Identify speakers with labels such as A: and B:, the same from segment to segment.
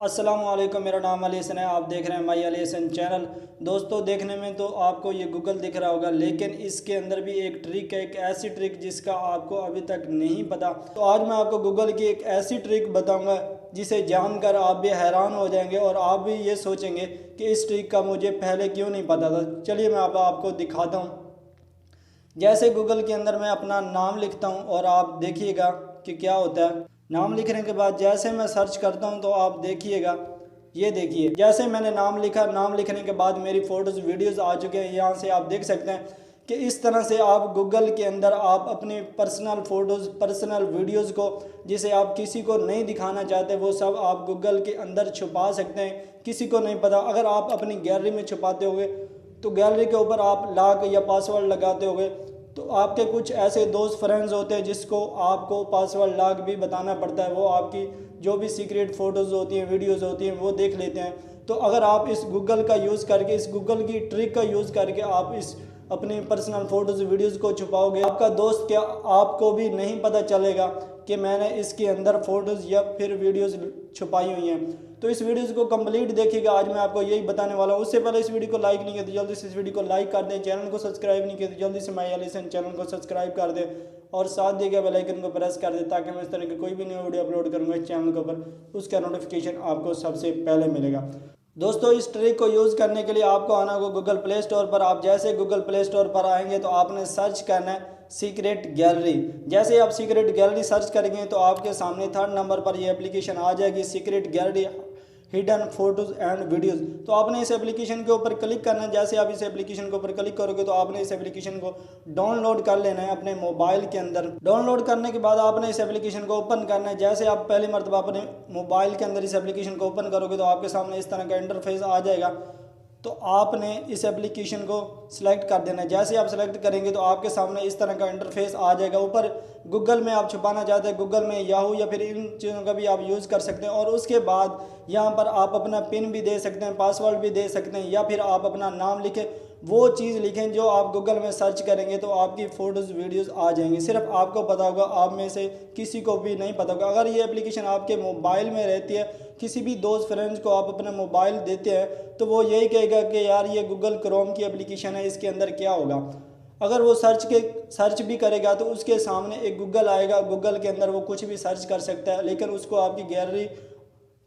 A: अस्सलामुअलैकुम, मेरा नाम अली हसन है। आप देख रहे हैं माई अली हसन चैनल। दोस्तों, देखने में तो आपको ये गूगल दिख रहा होगा, लेकिन इसके अंदर भी एक ट्रिक है, एक ऐसी ट्रिक जिसका आपको अभी तक नहीं पता। तो आज मैं आपको गूगल की एक ऐसी ट्रिक बताऊंगा जिसे जानकर आप भी हैरान हो जाएंगे और आप भी ये सोचेंगे कि इस ट्रिक का मुझे पहले क्यों नहीं पता था। चलिए मैं आपको दिखाता हूँ। जैसे गूगल के अंदर मैं अपना नाम लिखता हूँ और आप देखिएगा कि क्या होता है। नाम लिखने के बाद जैसे मैं सर्च करता हूँ तो आप देखिएगा, ये देखिए जैसे मैंने नाम लिखा, नाम लिखने के बाद मेरी फ़ोटोज़ वीडियोज़ आ चुके हैं। यहाँ से आप देख सकते हैं कि इस तरह से आप गूगल के अंदर आप अपनी पर्सनल फ़ोटोज़, पर्सनल वीडियोज़ को जिसे आप किसी को नहीं दिखाना चाहते वो सब आप गूगल के अंदर छुपा सकते हैं। किसी को नहीं पता। अगर आप अपनी गैलरी में छुपाते होगे तो गैलरी के ऊपर आप लॉक या पासवर्ड लगाते होगे तो आपके कुछ ऐसे दोस्त फ्रेंड्स होते हैं जिसको आपको पासवर्ड लॉक भी बताना पड़ता है। वो आपकी जो भी सीक्रेट फ़ोटोज़ होती हैं, वीडियोज़ होती हैं, वो देख लेते हैं। तो अगर आप इस गूगल का यूज़ करके, इस गूगल की ट्रिक का यूज़ करके आप इस अपनी पर्सनल फ़ोटोज़ वीडियोज़ को छुपाओगे, आपका दोस्त क्या, आपको भी नहीं पता चलेगा कि मैंने इसके अंदर फ़ोटोज़ या फिर वीडियोज़ छुपाई हुई हैं। तो इस वीडियोज़ को कंप्लीट देखिएगा, आज मैं आपको यही बताने वाला हूँ। उससे पहले इस वीडियो को लाइक नहीं किया तो जल्दी से इस वीडियो को लाइक कर दें। चैनल को सब्सक्राइब नहीं किया तो जल्दी से माई अली हसन चैनल को सब्सक्राइब कर दें और साथ दिए गए बेल आइकन को प्रेस कर दें ताकि मैं इस तरह की कोई भी न्यू वीडियो अपलोड करूँगा इस चैनल के ऊपर, उसका नोटिफिकेशन आपको सबसे पहले मिलेगा। दोस्तों, इस ट्रिक को यूज़ करने के लिए आपको आना होगा गूगल प्ले स्टोर पर। आप जैसे गूगल प्ले स्टोर पर आएंगे तो आपने सर्च करना है सीक्रेट गैलरी। जैसे आप सीक्रेट गैलरी सर्च करेंगे तो आपके सामने 3rd नंबर पर ये एप्लीकेशन आ जाएगी, secret gallery hidden photos and videos. तो आपने इस एप्लीकेशन के ऊपर क्लिक करना है। जैसे आप इस एप्लीकेशन के ऊपर क्लिक करोगे तो आपने इस एप्लीकेशन को डाउनलोड कर लेना है अपने मोबाइल के अंदर। डाउनलोड करने के बाद आपने इस एप्लीकेशन को ओपन करना है। जैसे आप पहली मरतबा अपने मोबाइल के अंदर इस एप्लीकेशन को ओपन करोगे तो आपके सामने इस तरह का इंटरफेस आ जाएगा। तो आपने इस एप्लीकेशन को सिलेक्ट कर देना है। जैसे आप सिलेक्ट करेंगे तो आपके सामने इस तरह का इंटरफेस आ जाएगा। ऊपर गूगल में आप छुपाना चाहते हैं, गूगल में याहू या फिर इन चीज़ों का भी आप यूज़ कर सकते हैं। और उसके बाद यहाँ पर आप अपना पिन भी दे सकते हैं, पासवर्ड भी दे सकते हैं, या फिर आप अपना नाम लिखें, वो चीज़ लिखें जो आप गूगल में सर्च करेंगे तो आपकी फ़ोटोज़ वीडियोज़ आ जाएंगी। सिर्फ आपको पता होगा, आप में से किसी को भी नहीं पता होगा। अगर ये एप्लीकेशन आपके मोबाइल में रहती है, किसी भी दोस्त फ्रेंड्स को आप अपना मोबाइल देते हैं तो वो यही कहेगा कि यार ये गूगल क्रोम की एप्लीकेशन है, इसके अंदर क्या होगा। अगर वो सर्च भी करेगा तो उसके सामने एक गूगल आएगा, गूगल के अंदर वो कुछ भी सर्च कर सकता है, लेकिन उसको आपकी गैलरी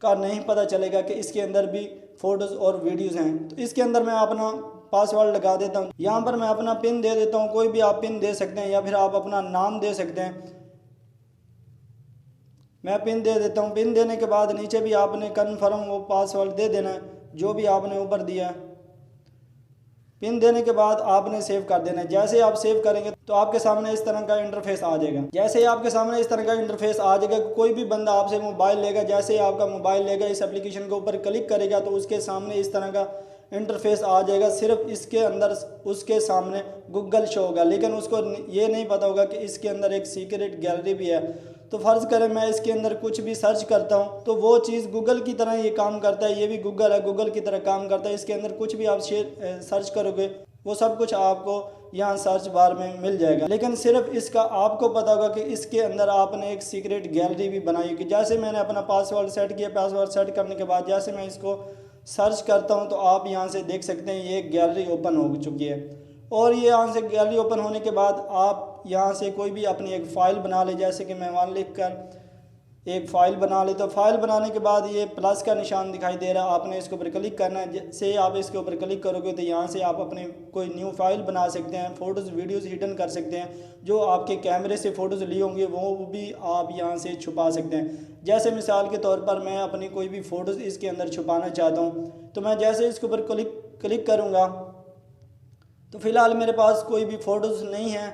A: का नहीं पता चलेगा कि इसके अंदर भी फ़ोटोज़ और वीडियोज़ हैं। तो इसके अंदर मैं अपना पासवर्ड लगा देता हूँ। यहाँ पर मैं अपना पिन दे देता हूँ, कोई भी आप पिन दे सकते हैं या फिर आप अपना नाम दे सकते हैं। मैं पिन दे देता हूँ। पिन देने के बाद नीचे भी आपने कन्फर्म वो पासवर्ड दे देना है जो भी आपने ऊपर दिया है। पिन देने के बाद आपने सेव कर देना है। जैसे आप सेव करेंगे तो आपके सामने इस तरह का इंटरफेस आ जाएगा। जैसे ही आपके सामने इस तरह का इंटरफेस आ जाएगा, कोई भी बंदा आपसे मोबाइल लेगा, जैसे ही आपका मोबाइल लेगा, इस एप्लीकेशन के ऊपर क्लिक करेगा तो उसके सामने इस तरह का इंटरफेस आ जाएगा। सिर्फ इसके अंदर उसके सामने गूगल शो होगा, लेकिन उसको ये नहीं पता होगा कि इसके अंदर एक सीक्रेट गैलरी भी है। तो फ़र्ज़ करें मैं इसके अंदर कुछ भी सर्च करता हूँ तो वो चीज़ गूगल की तरह ये काम करता है। ये भी गूगल है, गूगल की तरह काम करता है। इसके अंदर कुछ भी आप सर्च करोगे वो सब कुछ आपको यहाँ सर्च बार में मिल जाएगा। लेकिन सिर्फ इसका आपको पता होगा कि इसके अंदर आपने एक सीक्रेट गैलरी भी बनाई होगी। जैसे मैंने अपना पासवर्ड सेट किया, पासवर्ड सेट करने के बाद जैसे मैं इसको सर्च करता हूँ तो आप यहाँ से देख सकते हैं ये गैलरी ओपन हो चुकी है। और ये यहाँ से गैलरी ओपन होने के बाद आप यहाँ से कोई भी अपनी एक फ़ाइल बना ले। जैसे कि मैं वहाँ लिख कर एक फ़ाइल बना ले, तो फाइल बनाने के बाद ये प्लस का निशान दिखाई दे रहा है, आपने इसके ऊपर क्लिक करना है। जैसे आप इसके ऊपर क्लिक करोगे तो यहाँ से आप अपने कोई न्यू फाइल बना सकते हैं, फ़ोटोज़ वीडियोज़ हिडन कर सकते हैं। जो आपके कैमरे से फ़ोटोज़ लिए होंगे वो भी आप यहाँ से छुपा सकते हैं। जैसे मिसाल के तौर पर मैं अपनी कोई भी फ़ोटोज़ इसके अंदर छुपाना चाहता हूँ तो मैं जैसे इसके ऊपर क्लिक करूँगा तो फ़िलहाल मेरे पास कोई भी फ़ोटोज़ नहीं है।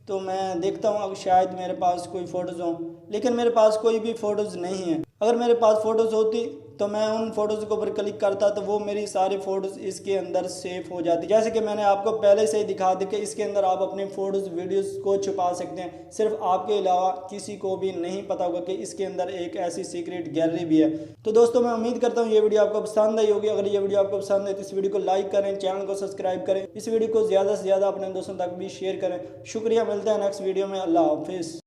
A: तो मैं देखता हूँ अब शायद मेरे पास कोई फ़ोटोज़ हों, लेकिन मेरे पास कोई भी फ़ोटोज़ नहीं है। अगर मेरे पास फ़ोटोज़ होती तो मैं उन फ़ोटोज़ के ऊपर क्लिक करता तो वो मेरी सारी फ़ोटोज़ इसके अंदर सेव हो जाती। जैसे कि मैंने आपको पहले से ही दिखा दी कि इसके अंदर आप अपनी फ़ोटोज़ वीडियोज़ को छुपा सकते हैं। सिर्फ आपके अलावा किसी को भी नहीं पता होगा कि इसके अंदर एक ऐसी सीक्रेट गैलरी भी है। तो दोस्तों, मैं उम्मीद करता हूँ ये वीडियो आपको पसंद आई होगी। अगर ये वीडियो आपको पसंद है तो इस वीडियो को लाइक करें, चैनल को सब्सक्राइब करें, इस वीडियो को ज़्यादा से ज़्यादा अपने दोस्तों तक भी शेयर करें। शुक्रिया, मिलते हैं नेक्स्ट वीडियो में। अल्लाह हाफिज़।